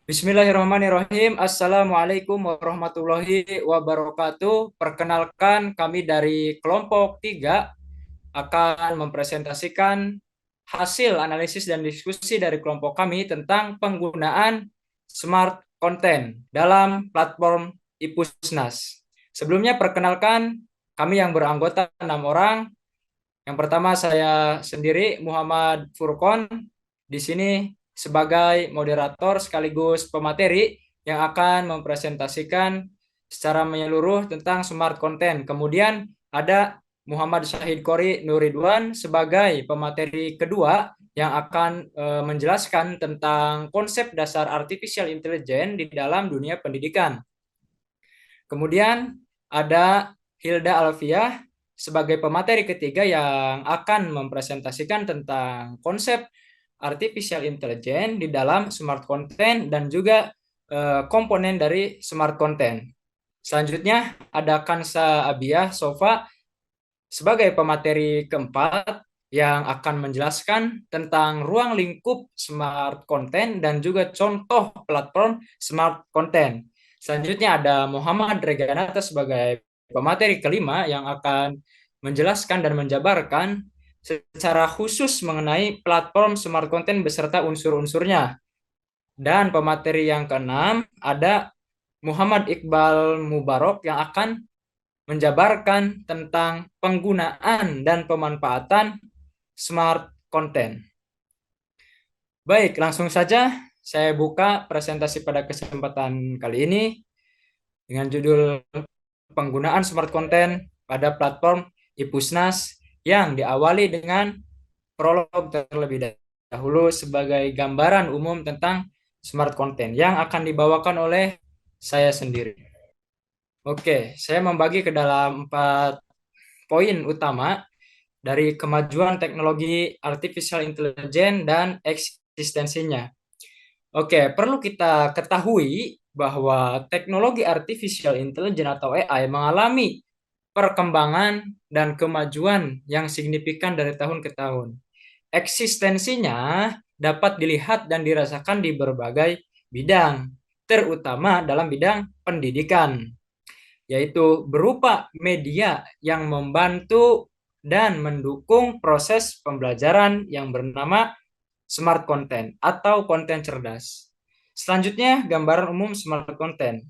Bismillahirrahmanirrahim. Assalamualaikum warahmatullahi wabarakatuh. Perkenalkan, kami dari kelompok 3 akan mempresentasikan hasil analisis dan diskusi dari kelompok kami tentang penggunaan smart content dalam platform Ipusnas. Sebelumnya perkenalkan, kami yang beranggota 6 orang. Yang pertama saya sendiri, Muhammad Furqon, di sini sebagai moderator sekaligus pemateri yang akan mempresentasikan secara menyeluruh tentang smart content. Kemudian ada Muhammad Syahid Qori Nuridwan sebagai pemateri kedua yang akan menjelaskan tentang konsep dasar artificial intelligence di dalam dunia pendidikan. Kemudian ada Hilda Alfiah sebagai pemateri ketiga yang akan mempresentasikan tentang konsep artificial intelligence di dalam smart content dan juga komponen dari smart content. Selanjutnya ada Kansa Abiyah Sofa sebagai pemateri keempat yang akan menjelaskan tentang ruang lingkup smart content dan juga contoh platform smart content. Selanjutnya ada Muhammad Reganata sebagai pemateri kelima yang akan menjelaskan dan menjabarkan secara khusus mengenai platform smart content beserta unsur-unsurnya. Dan pemateri yang keenam ada Muhammad Iqbal Mubarok yang akan menjabarkan tentang penggunaan dan pemanfaatan smart content. Baik, langsung saja saya buka presentasi pada kesempatan kali ini dengan judul penggunaan smart content pada platform Ipusnas yang diawali dengan prolog terlebih dahulu sebagai gambaran umum tentang smart content yang akan dibawakan oleh saya sendiri. Oke, saya membagi ke dalam 4 poin utama dari kemajuan teknologi artificial intelligence dan eksistensinya. Oke, perlu kita ketahui bahwa teknologi artificial intelligence atau AI mengalami perkembangan dan kemajuan yang signifikan dari tahun ke tahun. Eksistensinya dapat dilihat dan dirasakan di berbagai bidang, terutama dalam bidang pendidikan, yaitu berupa media yang membantu dan mendukung proses pembelajaran yang bernama smart content atau konten cerdas. Selanjutnya, gambaran umum smart content.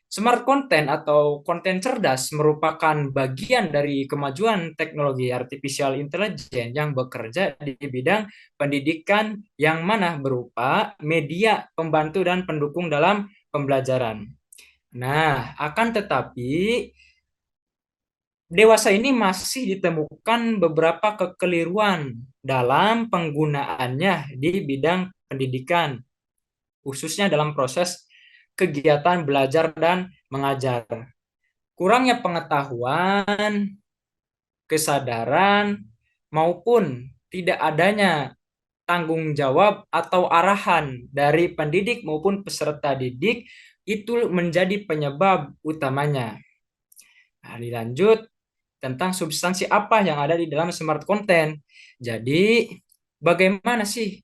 Smart content atau konten cerdas merupakan bagian dari kemajuan teknologi artificial intelligence yang bekerja di bidang pendidikan yang mana berupa media pembantu dan pendukung dalam pembelajaran. Nah, akan tetapi dewasa ini masih ditemukan beberapa kekeliruan dalam penggunaannya di bidang pendidikan, khususnya dalam proses kegiatan belajar dan mengajar. Kurangnya pengetahuan, kesadaran, maupun tidak adanya tanggung jawab atau arahan dari pendidik maupun peserta didik itu menjadi penyebab utamanya. Nah, dilanjut tentang substansi apa yang ada di dalam smart content. Jadi, bagaimana sih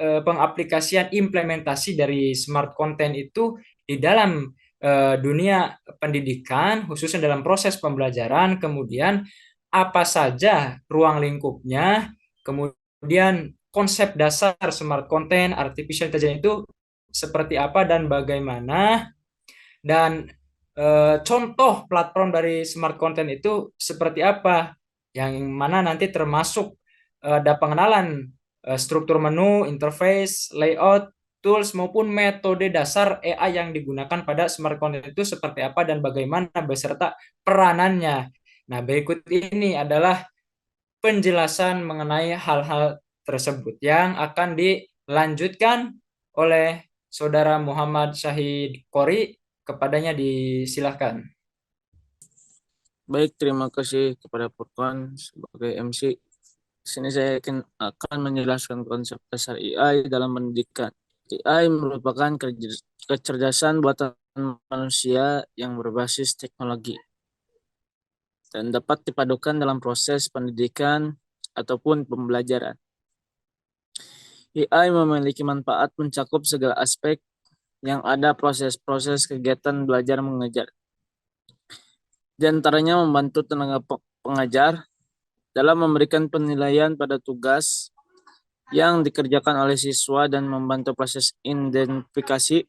pengaplikasian implementasi dari smart content itu di dalam dunia pendidikan, khususnya dalam proses pembelajaran, kemudian apa saja ruang lingkupnya, kemudian konsep dasar smart content, artificial intelligence itu seperti apa dan bagaimana, dan contoh platform dari smart content itu seperti apa, yang mana nanti termasuk ada pengenalan struktur menu, interface, layout, tools maupun metode dasar AI yang digunakan pada smart content itu seperti apa dan bagaimana beserta peranannya. Nah, berikut ini adalah penjelasan mengenai hal-hal tersebut yang akan dilanjutkan oleh Saudara Muhammad Syahid Qori. Kepadanya disilahkan. Baik, terima kasih kepada Furqan sebagai MC. Di sini saya akan menjelaskan konsep dasar AI dalam pendidikan. AI merupakan kecerdasan buatan manusia yang berbasis teknologi dan dapat dipadukan dalam proses pendidikan ataupun pembelajaran. AI memiliki manfaat mencakup segala aspek yang ada proses-proses kegiatan belajar mengajar. Di antaranya membantu tenaga pengajar dalam memberikan penilaian pada tugas yang dikerjakan oleh siswa dan membantu proses identifikasi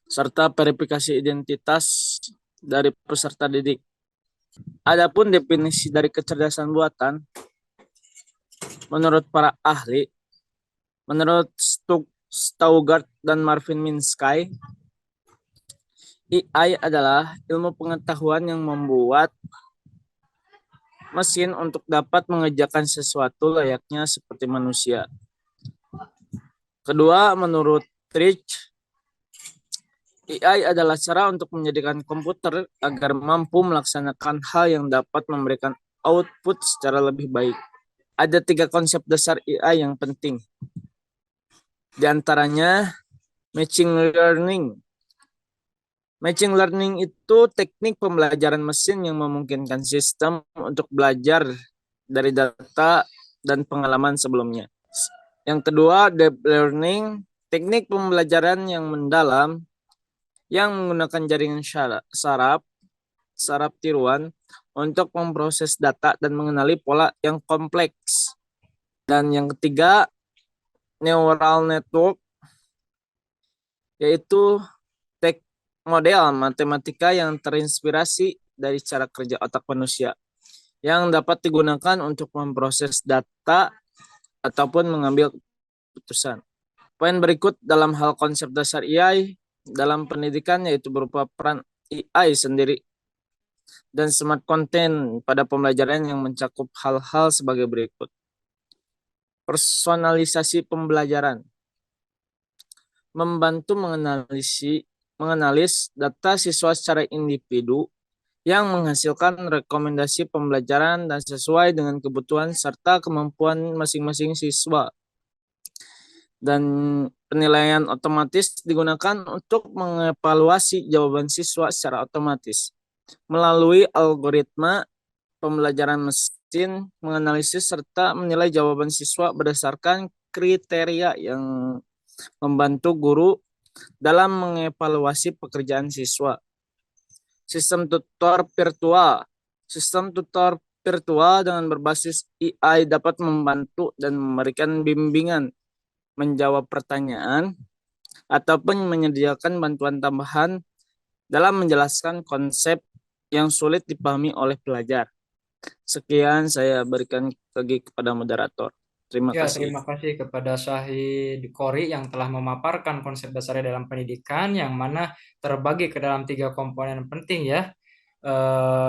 serta verifikasi identitas dari peserta didik. Adapun definisi dari kecerdasan buatan, menurut para ahli, menurut Stauggart dan Marvin Minsky, AI adalah ilmu pengetahuan yang membuat mesin untuk dapat mengerjakan sesuatu layaknya seperti manusia. Kedua, menurut Trich, AI adalah cara untuk menjadikan komputer agar mampu melaksanakan hal yang dapat memberikan output secara lebih baik. Ada 3 konsep dasar AI yang penting. Di antaranya, machine learning. Machine learning itu teknik pembelajaran mesin yang memungkinkan sistem untuk belajar dari data dan pengalaman sebelumnya. Yang kedua, deep learning, teknik pembelajaran yang mendalam yang menggunakan jaringan saraf tiruan untuk memproses data dan mengenali pola yang kompleks. Dan yang ketiga, neural network, yaitu model matematika yang terinspirasi dari cara kerja otak manusia yang dapat digunakan untuk memproses data ataupun mengambil keputusan. Poin berikut dalam hal konsep dasar AI dalam pendidikan yaitu berupa peran AI sendiri dan smart content pada pembelajaran yang mencakup hal-hal sebagai berikut. Personalisasi pembelajaran. Membantu menganalisis data siswa secara individu yang menghasilkan rekomendasi pembelajaran dan sesuai dengan kebutuhan serta kemampuan masing-masing siswa. Dan penilaian otomatis digunakan untuk mengevaluasi jawaban siswa secara otomatis melalui algoritma pembelajaran mesin, menganalisis serta menilai jawaban siswa berdasarkan kriteria yang membantu guru dalam mengevaluasi pekerjaan siswa. Sistem tutor virtual. Sistem tutor virtual dengan berbasis AI dapat membantu dan memberikan bimbingan, menjawab pertanyaan, ataupun menyediakan bantuan tambahan dalam menjelaskan konsep yang sulit dipahami oleh pelajar. Sekian saya berikan lagi kepada moderator. Terima Ya, kasih. terima kasih kepada Syahid Kori yang telah memaparkan konsep dasarnya dalam pendidikan, yang mana terbagi ke dalam 3 komponen penting ya.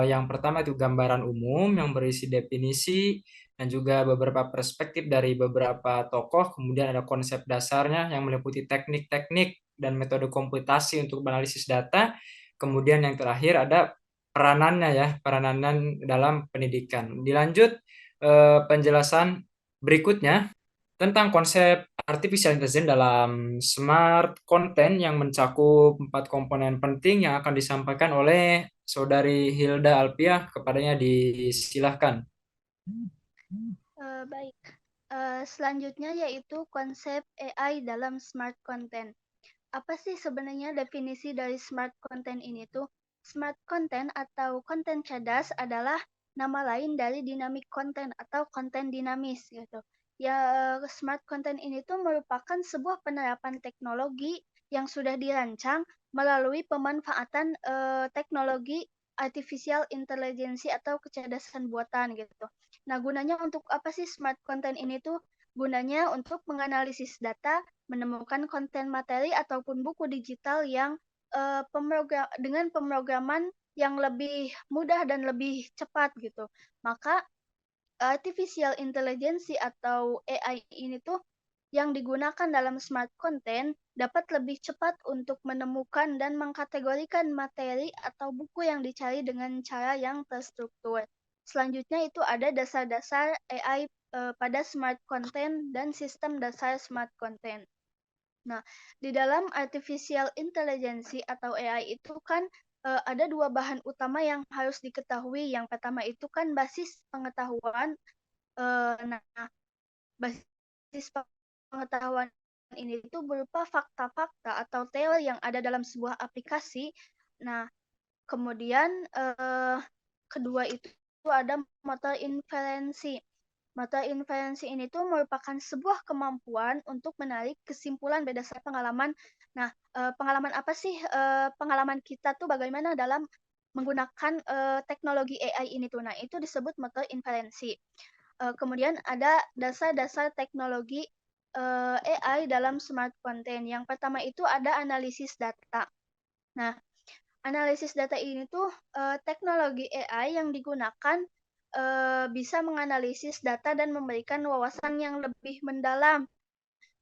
Yang pertama itu gambaran umum yang berisi definisi dan juga beberapa perspektif dari beberapa tokoh. Kemudian ada konsep dasarnya yang meliputi teknik-teknik dan metode komputasi untuk menganalisis data. Kemudian yang terakhir ada peranannya ya, peranan dalam pendidikan. Dilanjut penjelasan berikutnya tentang konsep artificial intelligence dalam smart content yang mencakup 4 komponen penting yang akan disampaikan oleh Saudari Hilda Alpiah. Kepadanya disilahkan. Baik. Selanjutnya yaitu konsep AI dalam smart content. Apa sih sebenarnya definisi dari smart content ini tuh? Smart content atau konten cerdas adalah nama lain dari dynamic content atau konten dinamis gitu. Ya, smart content ini tuh merupakan sebuah penerapan teknologi yang sudah dirancang melalui pemanfaatan teknologi artificial intelligence atau kecerdasan buatan gitu. Nah, gunanya untuk apa sih smart content ini tuh? Gunanya untuk menganalisis data, menemukan konten materi ataupun buku digital yang dengan pemrograman yang lebih mudah dan lebih cepat gitu. Maka artificial intelligence atau AI ini tuh yang digunakan dalam smart content dapat lebih cepat untuk menemukan dan mengkategorikan materi atau buku yang dicari dengan cara yang terstruktur. Selanjutnya itu ada dasar-dasar AI pada smart content dan sistem dasar smart content. Nah, di dalam artificial intelligence atau AI itu kan ada 2 bahan utama yang harus diketahui. Yang pertama itu kan basis pengetahuan. Nah, basis basis pengetahuan ini itu berupa fakta-fakta atau teori yang ada dalam sebuah aplikasi. Nah, kemudian kedua itu ada motor inferensi. Motor inferensi ini tuh merupakan sebuah kemampuan untuk menarik kesimpulan berdasarkan pengalaman. Nah, pengalaman apa sih? Pengalaman kita tuh bagaimana dalam menggunakan teknologi AI ini tuh. Nah, itu disebut motor inferensi. Kemudian ada dasar-dasar teknologi AI dalam smart content. Yang pertama itu ada analisis data. Nah, analisis data ini tuh teknologi AI yang digunakan bisa menganalisis data dan memberikan wawasan yang lebih mendalam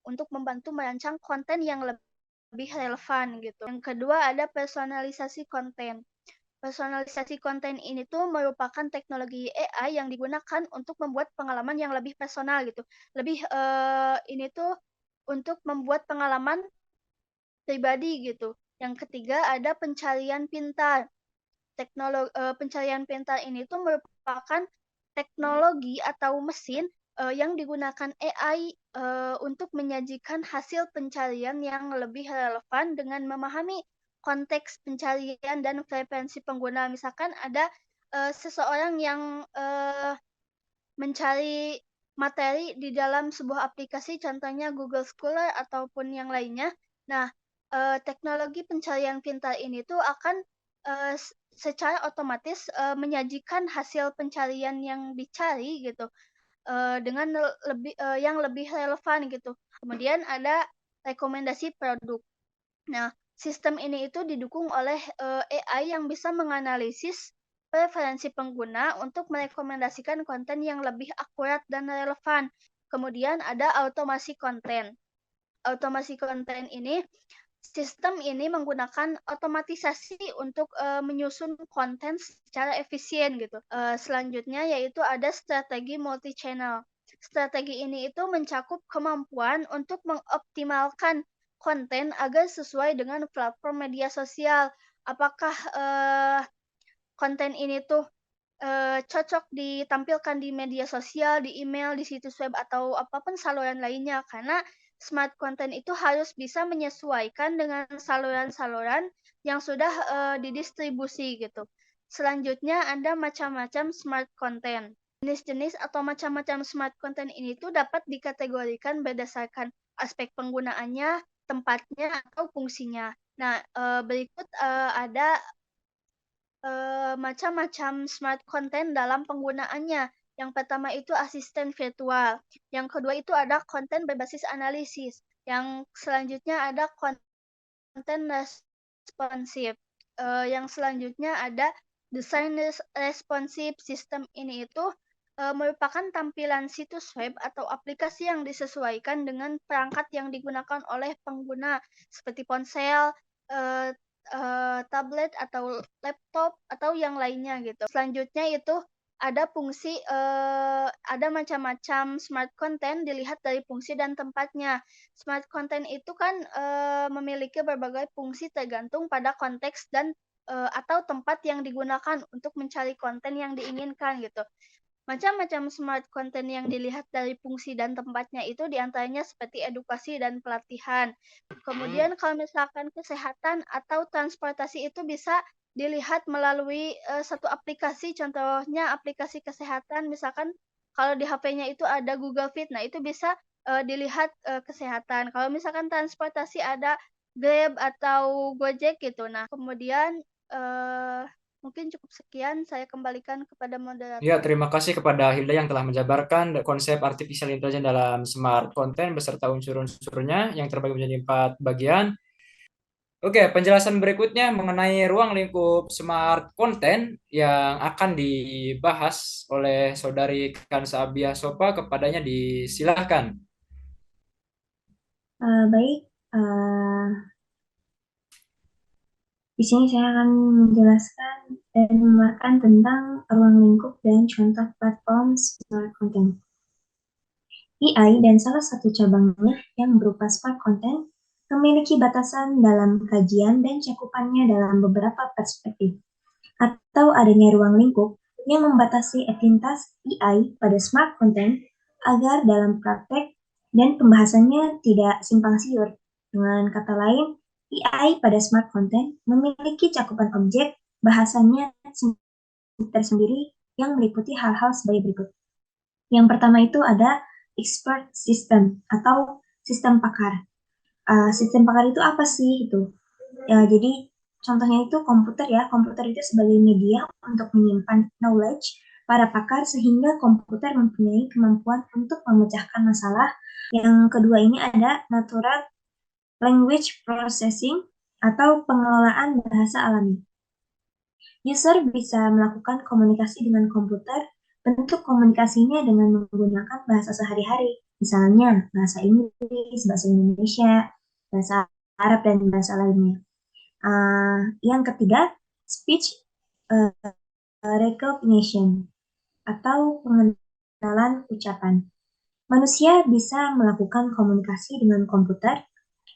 untuk membantu merancang konten yang lebih relevan gitu. Yang kedua ada personalisasi konten. Personalisasi konten ini tuh merupakan teknologi AI yang digunakan untuk membuat pengalaman yang lebih personal gitu. Lebih ini tuh untuk membuat pengalaman pribadi gitu. Yang ketiga ada pencarian pintar. Pencarian pintar ini tuh merupakan teknologi atau mesin yang digunakan AI untuk menyajikan hasil pencarian yang lebih relevan dengan memahami konteks pencarian dan preferensi pengguna. Misalkan ada seseorang yang mencari materi di dalam sebuah aplikasi, contohnya Google Scholar ataupun yang lainnya. Nah, teknologi pencarian pintar ini tuh akan secara otomatis menyajikan hasil pencarian yang dicari gitu dengan yang lebih relevan gitu. Kemudian ada rekomendasi produk. Nah, sistem ini itu didukung oleh AI yang bisa menganalisis preferensi pengguna untuk merekomendasikan konten yang lebih akurat dan relevan. Kemudian ada otomasi konten. Otomasi konten ini, sistem ini menggunakan otomatisasi untuk menyusun konten secara efisien gitu. Selanjutnya yaitu ada strategi multi-channel. Strategi ini itu mencakup kemampuan untuk mengoptimalkan konten agar sesuai dengan platform media sosial. Apakah konten ini tuh cocok ditampilkan di media sosial, di email, di situs web, atau apapun saluran lainnya. Karena smart content itu harus bisa menyesuaikan dengan saluran-saluran yang sudah didistribusi gitu. Selanjutnya ada macam-macam smart content. Jenis-jenis atau macam-macam smart content ini tuh dapat dikategorikan berdasarkan aspek penggunaannya, tempatnya, atau fungsinya. Nah, berikut ada macam-macam smart content dalam penggunaannya. Yang pertama itu asisten virtual. Yang kedua itu ada konten berbasis analisis. Yang selanjutnya ada konten responsif. Yang selanjutnya ada desain responsif. Sistem ini itu merupakan tampilan situs web atau aplikasi yang disesuaikan dengan perangkat yang digunakan oleh pengguna seperti ponsel, tablet atau laptop atau yang lainnya gitu. Selanjutnya itu ada fungsi ada macam-macam smart content dilihat dari fungsi dan tempatnya. Smart content itu kan memiliki berbagai fungsi tergantung pada konteks dan atau tempat yang digunakan untuk mencari konten yang diinginkan gitu. Macam-macam smart content yang dilihat dari fungsi dan tempatnya itu diantaranya seperti edukasi dan pelatihan. Kemudian kalau misalkan kesehatan atau transportasi itu bisa dilihat melalui satu aplikasi, contohnya aplikasi kesehatan, misalkan kalau di HP-nya itu ada Google Fit, nah itu bisa dilihat kesehatan. Kalau misalkan transportasi ada Grab atau Gojek gitu. Nah, kemudian mungkin cukup sekian, saya kembalikan kepada Ya, moderator. terima kasih kepada Hilda yang telah menjabarkan konsep artificial intelligence dalam smart content beserta unsur-unsurnya yang terbagi menjadi 4 bagian. Oke, penjelasan berikutnya mengenai ruang lingkup smart content yang akan dibahas oleh Saudari Kansa Abia Sopa, kepadanya disilahkan. Baik, di sini saya akan menjelaskan dan memaparkan tentang ruang lingkup dan contoh platform smart content. AI dan salah satu cabangnya yang berupa smart content memiliki batasan dalam kajian dan cakupannya dalam beberapa perspektif, atau adanya ruang lingkup yang membatasi entitas AI pada smart content agar dalam praktek dan pembahasannya tidak simpang siur. Dengan kata lain, AI pada smart content memiliki cakupan objek bahasanya tersendiri yang meliputi hal-hal sebagai berikut. Yang pertama itu ada expert system atau sistem pakar. Sistem pakar itu apa sih itu? Jadi contohnya itu komputer ya. Komputer itu sebagai media untuk menyimpan knowledge para pakar sehingga komputer mempunyai kemampuan untuk memecahkan masalah. Yang kedua ini ada natural language processing atau pengelolaan bahasa alami. User bisa melakukan komunikasi dengan komputer, bentuk komunikasinya dengan menggunakan bahasa sehari-hari, misalnya bahasa Inggris, bahasa Indonesia, bahasa Arab, dan bahasa lainnya. Yang ketiga, speech recognition atau pengenalan ucapan. Manusia bisa melakukan komunikasi dengan komputer,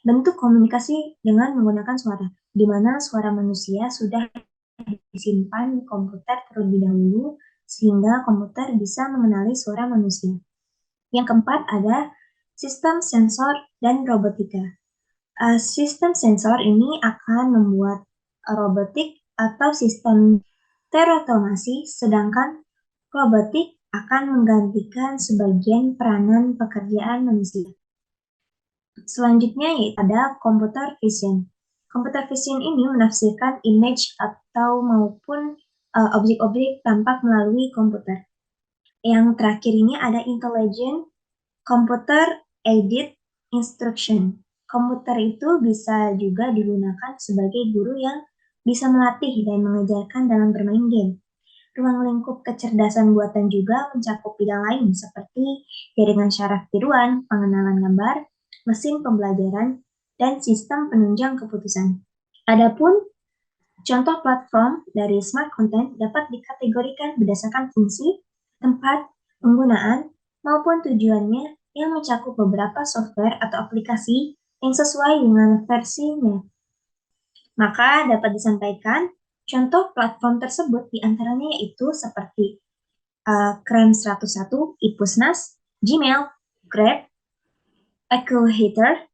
bentuk komunikasi dengan menggunakan suara, di mana suara manusia sudah disimpan di komputer terlebih dahulu sehingga komputer bisa mengenali suara manusia. Yang keempat ada sistem sensor dan robotika. Sistem sensor ini akan membuat robotik atau sistem terotomasi, sedangkan robotik akan menggantikan sebagian peranan pekerjaan manusia. Selanjutnya yaitu ada computer vision. Computer vision ini menafsirkan image atau maupun objek-objek tampak melalui komputer. Yang terakhir ini ada intelligent computer aided instruction. Komputer itu bisa juga digunakan sebagai guru yang bisa melatih dan mengajarkan dalam bermain game. Ruang lingkup kecerdasan buatan juga mencakup bidang lain seperti jaringan syaraf tiruan, pengenalan gambar, mesin pembelajaran, dan sistem penunjang keputusan. Adapun contoh platform dari smart content dapat dikategorikan berdasarkan fungsi, tempat, penggunaan, maupun tujuannya yang mencakup beberapa software atau aplikasi yang sesuai dengan versinya. Maka dapat disampaikan contoh platform tersebut diantaranya yaitu seperti Krem 101, Ipusnas, Gmail, Grab, Ecohater,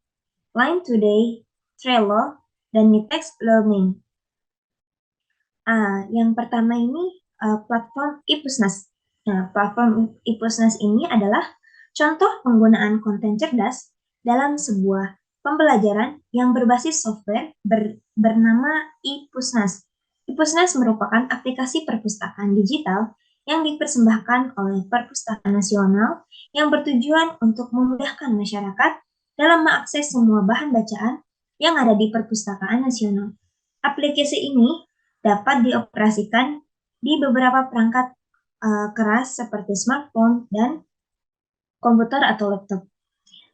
Line Today, Trello, dan Nitex Learning. Yang pertama ini platform Ipusnas. Nah, platform Ipusnas ini adalah contoh penggunaan konten cerdas dalam sebuah pembelajaran yang berbasis software bernama Ipusnas. Ipusnas merupakan aplikasi perpustakaan digital yang dipersembahkan oleh Perpustakaan Nasional yang bertujuan untuk memudahkan masyarakat dalam mengakses semua bahan bacaan yang ada di Perpustakaan Nasional. Aplikasi ini dapat dioperasikan di beberapa perangkat keras seperti smartphone dan komputer atau laptop.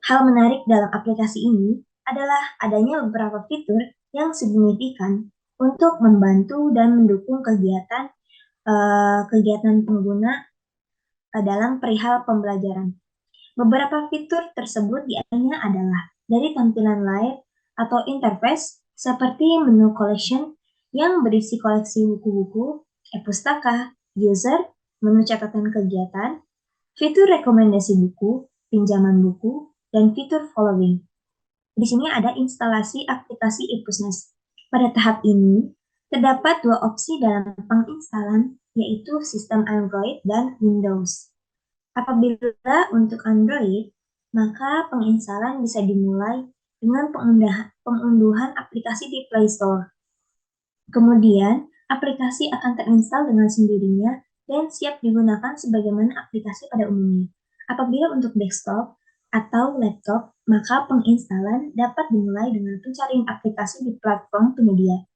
Hal menarik dalam aplikasi ini adalah adanya beberapa fitur yang signifikan untuk membantu dan mendukung kegiatan pengguna dalam perihal pembelajaran. Beberapa fitur tersebut diantaranya adalah dari tampilan layar atau interface seperti menu collection yang berisi koleksi buku-buku, e-pustaka, user, menu catatan kegiatan, fitur rekomendasi buku, pinjaman buku, dan fitur following. Di sini ada instalasi aplikasi Ipusnas. Pada tahap ini, terdapat dua opsi dalam penginstalan, yaitu sistem Android dan Windows. Apabila untuk Android, maka penginstalan bisa dimulai dengan pengunduhan aplikasi di Play Store. Kemudian, aplikasi akan terinstal dengan sendirinya dan siap digunakan sebagaimana aplikasi pada umumnya. Apabila untuk desktop atau laptop, maka penginstalan dapat dimulai dengan pencarian aplikasi di platform penyedia,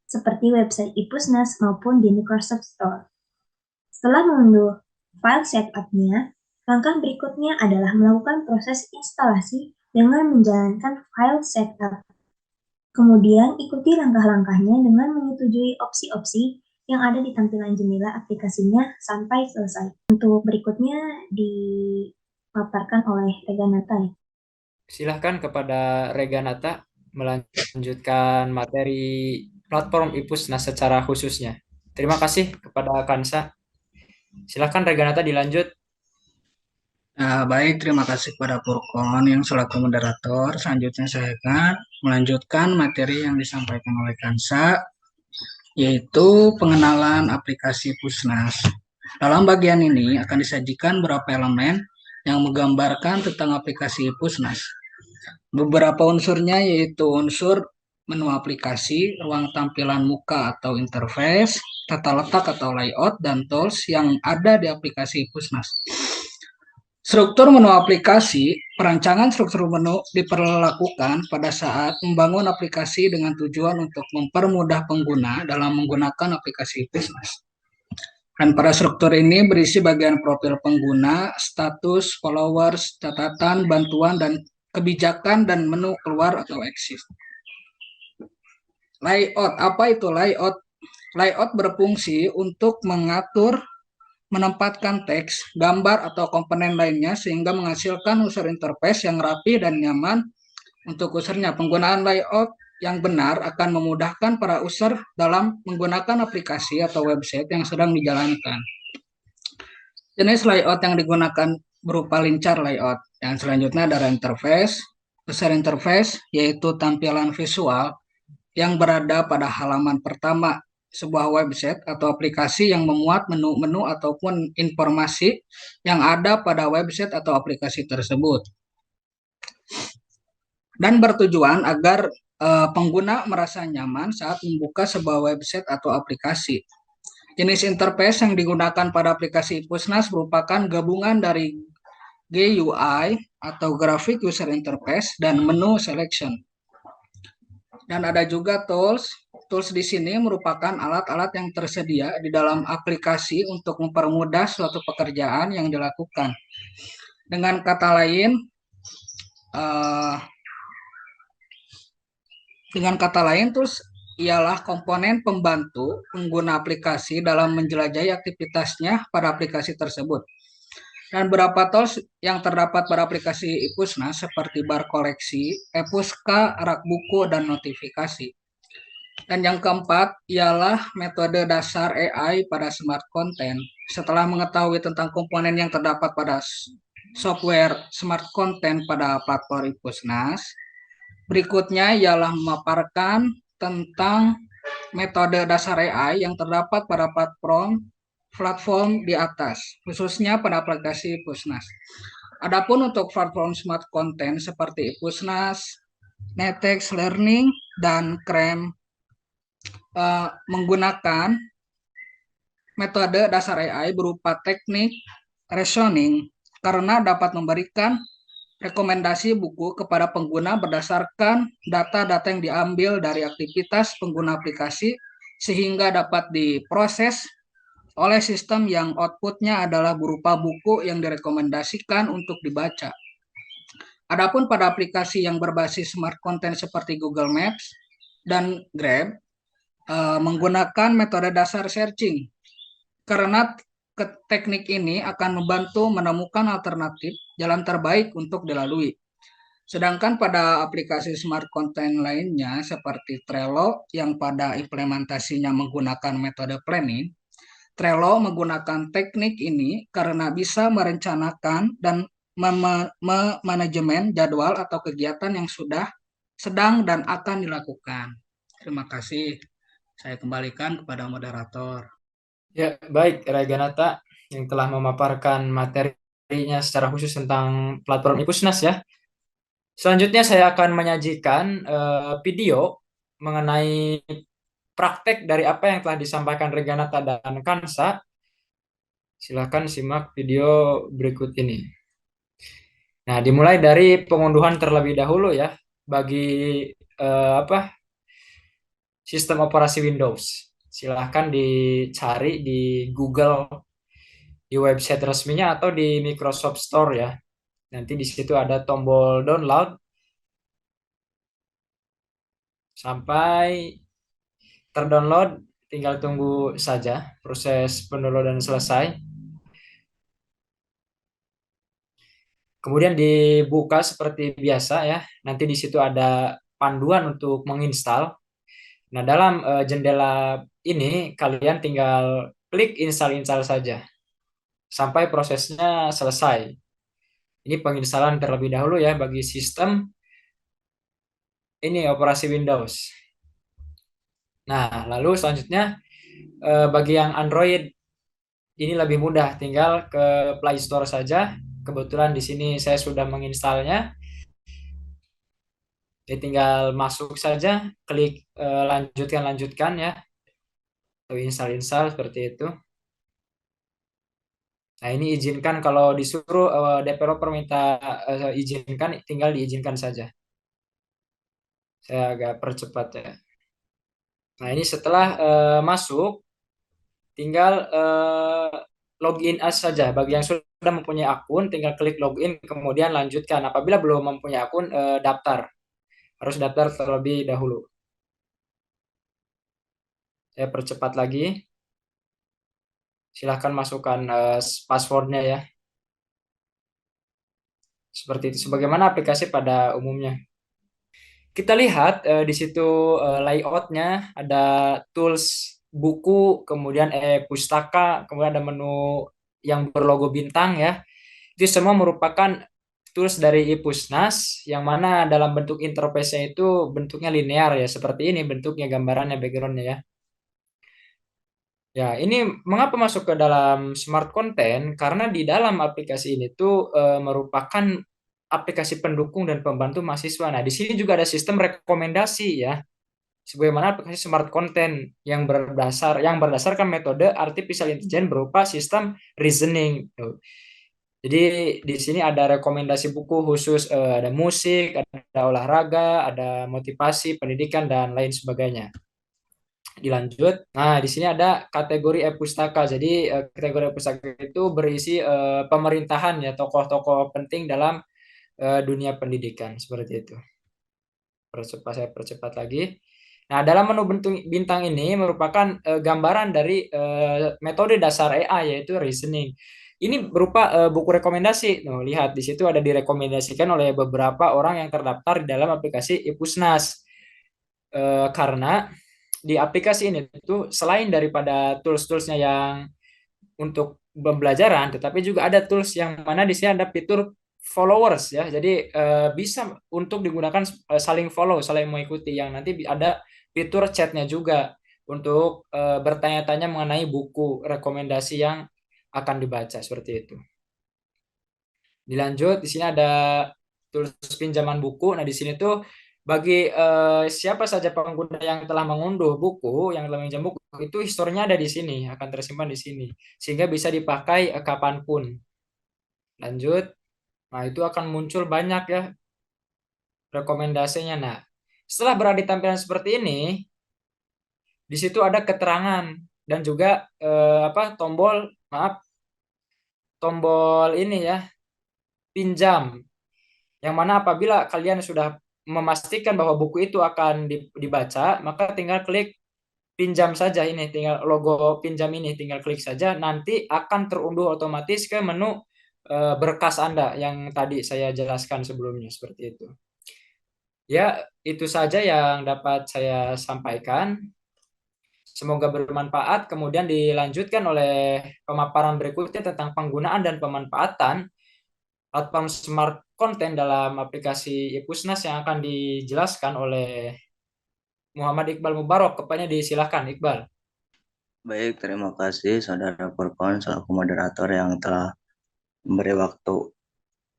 seperti website Ipusnas maupun di Microsoft Store. Setelah mengunduh file setup-nya, langkah berikutnya adalah melakukan proses instalasi dengan menjalankan file setup. Kemudian ikuti langkah-langkahnya dengan menyetujui opsi-opsi yang ada di tampilan jendela aplikasinya sampai selesai. Untuk berikutnya dipaparkan oleh Reganata. Silahkan kepada Reganata melanjutkan materi platform Ipusnas secara khususnya. Terima kasih kepada Kansa. Silahkan Reganata dilanjut. Baik, terima kasih kepada Purkon yang selaku moderator. Selanjutnya saya akan melanjutkan materi yang disampaikan oleh Kansa, yaitu pengenalan aplikasi Pusnas. Dalam bagian ini akan disajikan beberapa elemen yang menggambarkan tentang aplikasi Pusnas. Beberapa unsurnya yaitu unsur menu aplikasi, ruang tampilan muka atau interface, tata letak atau layout, dan tools yang ada di aplikasi Pusnas. Struktur menu aplikasi, perancangan struktur menu diperlakukan pada saat membangun aplikasi dengan tujuan untuk mempermudah pengguna dalam menggunakan aplikasi Pusnas. Dan pada struktur ini berisi bagian profil pengguna, status, followers, catatan, bantuan, dan kebijakan, dan menu keluar atau exit. Layout, apa itu layout? Layout berfungsi untuk mengatur, menempatkan teks, gambar, atau komponen lainnya sehingga menghasilkan user interface yang rapi dan nyaman untuk usernya. Penggunaan layout yang benar akan memudahkan para user dalam menggunakan aplikasi atau website yang sedang dijalankan. Jenis layout yang digunakan berupa lincar layout. Yang selanjutnya adalah interface. User interface yaitu tampilan visual yang berada pada halaman pertama sebuah website atau aplikasi yang memuat menu-menu ataupun informasi yang ada pada website atau aplikasi tersebut. Dan bertujuan agar pengguna merasa nyaman saat membuka sebuah website atau aplikasi. Jenis interface yang digunakan pada aplikasi Pusnas merupakan gabungan dari GUI atau Graphic User Interface dan menu selection. Dan ada juga tools. Tools di sini merupakan alat-alat yang tersedia di dalam aplikasi untuk mempermudah suatu pekerjaan yang dilakukan. Dengan kata lain, tools ialah komponen pembantu pengguna aplikasi dalam menjelajahi aktivitasnya pada aplikasi tersebut. Dan beberapa tools yang terdapat pada aplikasi Pusnas seperti bar koleksi, ePuska, rak buku, dan notifikasi. Dan yang keempat ialah metode dasar AI pada smart content. Setelah mengetahui tentang komponen yang terdapat pada software smart content pada platform Pusnas, berikutnya ialah memaparkan tentang metode dasar AI yang terdapat pada platform di atas, khususnya pada aplikasi Pusnas. Adapun untuk platform smart content seperti Pusnas, Netex Learning, dan Krem menggunakan metode dasar AI berupa teknik reasoning karena dapat memberikan rekomendasi buku kepada pengguna berdasarkan data-data yang diambil dari aktivitas pengguna aplikasi sehingga dapat diproses oleh sistem yang outputnya adalah berupa buku yang direkomendasikan untuk dibaca. Adapun pada aplikasi yang berbasis smart content seperti Google Maps dan Grab, menggunakan metode dasar searching, karena teknik ini akan membantu menemukan alternatif jalan terbaik untuk dilalui. Sedangkan pada aplikasi smart content lainnya seperti Trello yang pada implementasinya menggunakan metode planning, Trello menggunakan teknik ini karena bisa merencanakan dan manajemen jadwal atau kegiatan yang sudah, sedang, dan akan dilakukan. Terima kasih. Saya kembalikan kepada moderator. Ya, baik Reganata yang telah memaparkan materinya secara khusus tentang platform Ipusnas ya. Selanjutnya saya akan menyajikan video mengenai praktek dari apa yang telah disampaikan Reganata dan Kansa. Silakan simak video berikut ini. Nah, dimulai dari pengunduhan terlebih dahulu ya bagi sistem operasi Windows. Silahkan dicari di Google, di website resminya atau di Microsoft Store ya. Nanti di situ ada tombol download. Sampai terdownload, tinggal tunggu saja proses pendownloadan selesai. Kemudian dibuka seperti biasa ya. Nanti di situ ada panduan untuk menginstal. Nah, dalam jendela ini kalian tinggal klik install saja sampai prosesnya selesai. Ini penginstalan terlebih dahulu ya bagi sistem ini operasi Windows. Nah, lalu selanjutnya bagi yang Android ini lebih mudah, tinggal ke Play Store saja. Kebetulan di sini saya sudah menginstalnya. Jadi tinggal masuk saja, klik lanjutkan ya, atau install seperti itu. Nah, ini izinkan kalau disuruh developer minta izinkan, tinggal diizinkan saja. Saya agak percepat ya. Nah, ini setelah masuk, tinggal login as saja. Bagi yang sudah mempunyai akun, tinggal klik login, kemudian lanjutkan. Apabila belum mempunyai akun, daftar. Harus daftar terlebih dahulu. Saya percepat lagi. Silahkan masukkan passwordnya ya. Seperti itu. Sebagaimana aplikasi pada umumnya. Kita lihat di situ layoutnya ada tools buku, kemudian pustaka, kemudian ada menu yang berlogo bintang ya. Itu semua merupakan tools dari Ipusnas yang mana dalam bentuk interface-nya itu bentuknya linear ya, seperti ini bentuknya, gambarannya, background-nya ya. Ya, ini mengapa masuk ke dalam smart content? Karena di dalam aplikasi ini tuh merupakan aplikasi pendukung dan pembantu mahasiswa. Nah, di sini juga ada sistem rekomendasi ya, sebagaimana aplikasi smart content yang berdasarkan metode artificial intelligence berupa sistem reasoning. Tuh. Jadi di sini ada rekomendasi buku khusus, ada musik, ada olahraga, ada motivasi, pendidikan dan lain sebagainya. Dilanjut. Nah, di sini ada kategori e-pustaka. Jadi kategori e-pustaka itu berisi pemerintahan ya, tokoh-tokoh penting dalam dunia pendidikan seperti itu. Saya percepat lagi. Nah, dalam menu bentuk bintang ini merupakan gambaran dari metode dasar AI yaitu reasoning. Ini berupa buku rekomendasi. Nah, lihat di situ ada direkomendasikan oleh beberapa orang yang terdaftar di dalam aplikasi Ipusnas. Karena di aplikasi ini itu selain daripada tools-toolsnya yang untuk pembelajaran, tetapi juga ada tools yang mana di sini ada fitur followers ya. Jadi bisa untuk digunakan saling follow, saling mengikuti, yang nanti ada fitur chatnya juga untuk bertanya-tanya mengenai buku rekomendasi yang akan dibaca seperti itu. Dilanjut, di sini ada tools pinjaman buku. Nah, di sini tuh bagi siapa saja pengguna yang telah mengunduh buku, yang telah meminjam buku, itu historinya ada di sini, akan tersimpan di sini, sehingga bisa dipakai kapanpun. Lanjut, nah itu akan muncul banyak ya rekomendasinya. Nah, setelah berada di tampilan seperti ini, di situ ada keterangan dan juga tombol ini ya, pinjam. Yang mana apabila kalian sudah memastikan bahwa buku itu akan dibaca, maka tinggal klik pinjam saja ini, tinggal logo pinjam ini, tinggal klik saja, nanti akan terunduh otomatis ke menu berkas Anda yang tadi saya jelaskan sebelumnya seperti itu. Ya, itu saja yang dapat saya sampaikan. Semoga bermanfaat. Kemudian dilanjutkan oleh pemaparan berikutnya tentang penggunaan dan pemanfaatan platform smart content dalam aplikasi Ipusnas yang akan dijelaskan oleh Muhammad Iqbal Mubarok. Kepadanya disilakan, Iqbal. Baik, terima kasih Saudara Purkon selaku moderator yang telah memberi waktu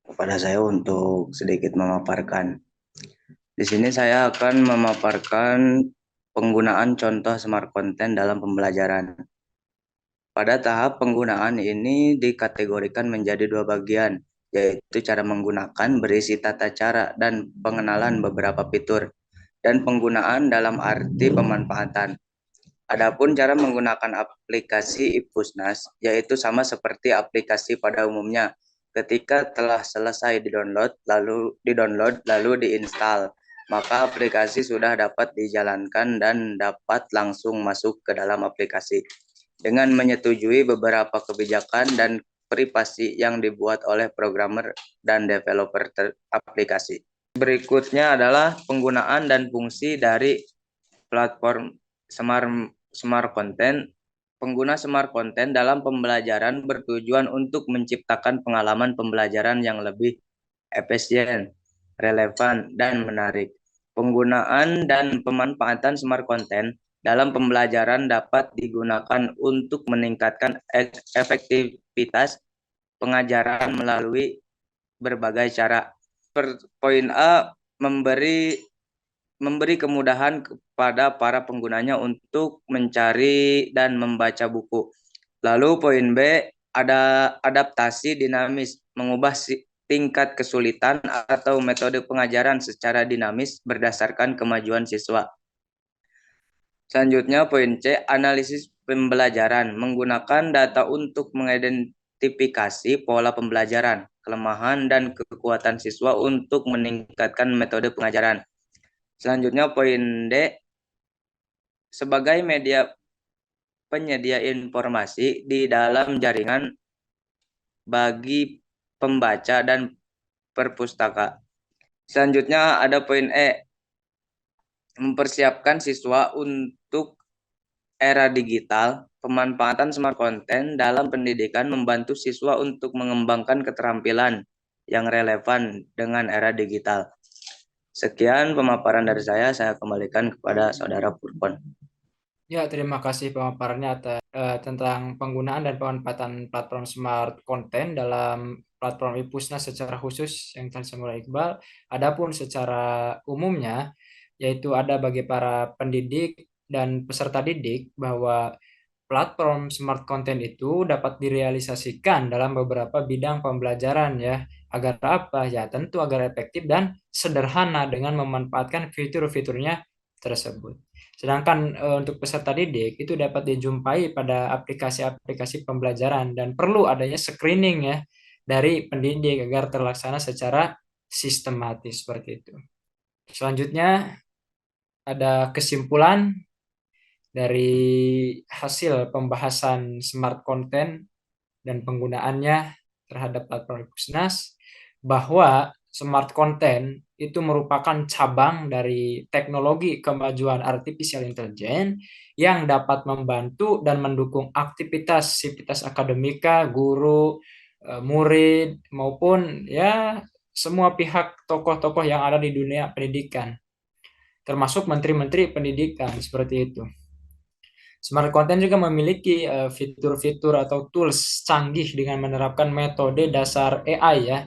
kepada saya untuk sedikit memaparkan. Di sini saya akan memaparkan penggunaan contoh smart content dalam pembelajaran. Pada tahap penggunaan ini dikategorikan menjadi dua bagian, yaitu cara menggunakan berisi tata cara dan pengenalan beberapa fitur, dan penggunaan dalam arti pemanfaatan. Adapun cara menggunakan aplikasi Ipusnas, yaitu sama seperti aplikasi pada umumnya. Ketika telah selesai di-download lalu diinstal, maka aplikasi sudah dapat dijalankan dan dapat langsung masuk ke dalam aplikasi dengan menyetujui beberapa kebijakan dan privasi yang dibuat oleh programmer dan developer aplikasi. Berikutnya adalah penggunaan dan fungsi dari platform smart content pengguna smart content dalam pembelajaran bertujuan untuk menciptakan pengalaman pembelajaran yang lebih efisien, relevan, dan menarik. Penggunaan dan pemanfaatan smart content dalam pembelajaran dapat digunakan untuk meningkatkan efektivitas pengajaran melalui berbagai cara. Poin A, memberi kemudahan kepada para penggunanya untuk mencari dan membaca buku. Lalu poin B, ada adaptasi dinamis, mengubah tingkat kesulitan atau metode pengajaran secara dinamis berdasarkan kemajuan siswa. Selanjutnya poin C, analisis pembelajaran, menggunakan data untuk mengidentifikasi pola pembelajaran, kelemahan dan kekuatan siswa untuk meningkatkan metode pengajaran. Selanjutnya poin D, sebagai media penyedia informasi di dalam jaringan bagi pembaca dan perpustaka. Selanjutnya ada poin E, mempersiapkan siswa untuk era digital. Pemanfaatan smart content dalam pendidikan membantu siswa untuk mengembangkan keterampilan yang relevan dengan era digital. Sekian pemaparan dari saya kembalikan kepada Saudara Purkon. Ya, terima kasih pemaparannya atas tentang penggunaan dan pemanfaatan platform smart content dalam platform Ipusnas secara khusus yang telah disampaikan Iqbal. Adapun secara umumnya, yaitu ada bagi para pendidik dan peserta didik bahwa platform smart content itu dapat direalisasikan dalam beberapa bidang pembelajaran ya. Agar apa? Ya, tentu agar efektif dan sederhana dengan memanfaatkan fitur-fiturnya tersebut. Sedangkan untuk peserta didik itu dapat dijumpai pada aplikasi-aplikasi pembelajaran dan perlu adanya screening ya dari pendidik agar terlaksana secara sistematis seperti itu. Selanjutnya ada kesimpulan dari hasil pembahasan smart content dan penggunaannya terhadap platform Ipusnas bahwa smart content itu merupakan cabang dari teknologi kemajuan artificial intelligence yang dapat membantu dan mendukung aktivitas akademika, guru, murid maupun ya semua pihak tokoh-tokoh yang ada di dunia pendidikan, termasuk menteri-menteri pendidikan seperti itu. Smart content juga memiliki fitur-fitur atau tools canggih dengan menerapkan metode dasar AI ya.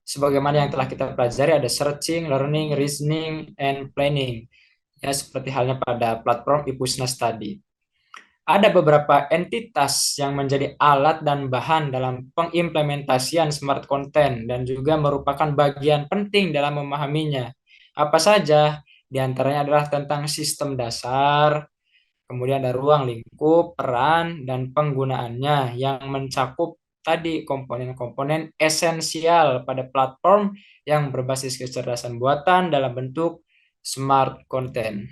Sebagaimana yang telah kita pelajari ada searching, learning, reasoning, and planning. Ya, seperti halnya pada platform Ipusnas tadi. Ada beberapa entitas yang menjadi alat dan bahan dalam pengimplementasian smart content dan juga merupakan bagian penting dalam memahaminya. Apa saja? Di antaranya adalah tentang sistem dasar, kemudian ada ruang lingkup, peran, dan penggunaannya yang mencakup tadi komponen-komponen esensial pada platform yang berbasis kecerdasan buatan dalam bentuk smart content.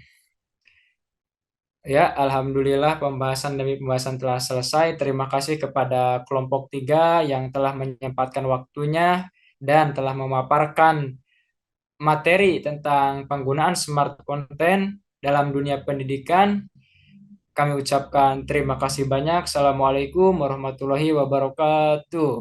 Ya, alhamdulillah pembahasan demi pembahasan telah selesai. Terima kasih kepada kelompok 3 yang telah menyempatkan waktunya dan telah memaparkan materi tentang penggunaan smart content dalam dunia pendidikan. Kami ucapkan terima kasih banyak. Assalamualaikum warahmatullahi wabarakatuh.